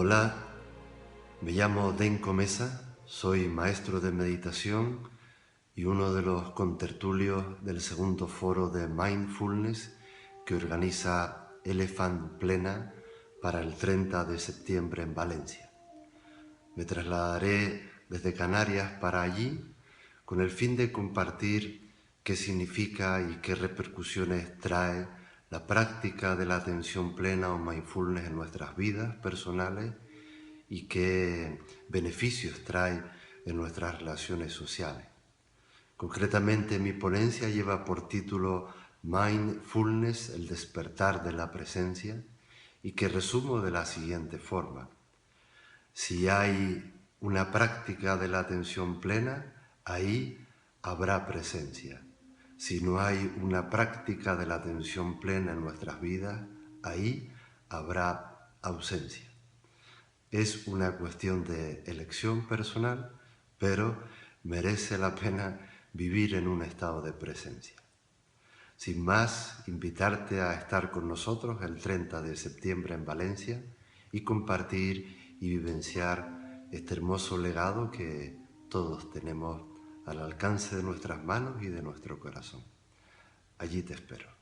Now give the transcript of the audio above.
Hola, me llamo Denko Mesa, soy maestro de meditación y uno de los contertulios del segundo foro de Mindfulness que organiza Elephant Plena para el 30 de septiembre en Valencia. Me trasladaré desde Canarias para allí con el fin de compartir qué significa y qué repercusiones trae la práctica de la atención plena o mindfulness en nuestras vidas personales y qué beneficios trae en nuestras relaciones sociales. Concretamente, mi ponencia lleva por título Mindfulness, el despertar de la presencia, y que resumo de la siguiente forma. Si hay una práctica de la atención plena, ahí habrá presencia. Si no hay una práctica de la atención plena en nuestras vidas, ahí habrá ausencia. Es una cuestión de elección personal, pero merece la pena vivir en un estado de presencia. Sin más, invitarte a estar con nosotros el 30 de septiembre en Valencia y compartir y vivenciar este hermoso legado que todos tenemos al alcance de nuestras manos y de nuestro corazón. Allí te espero.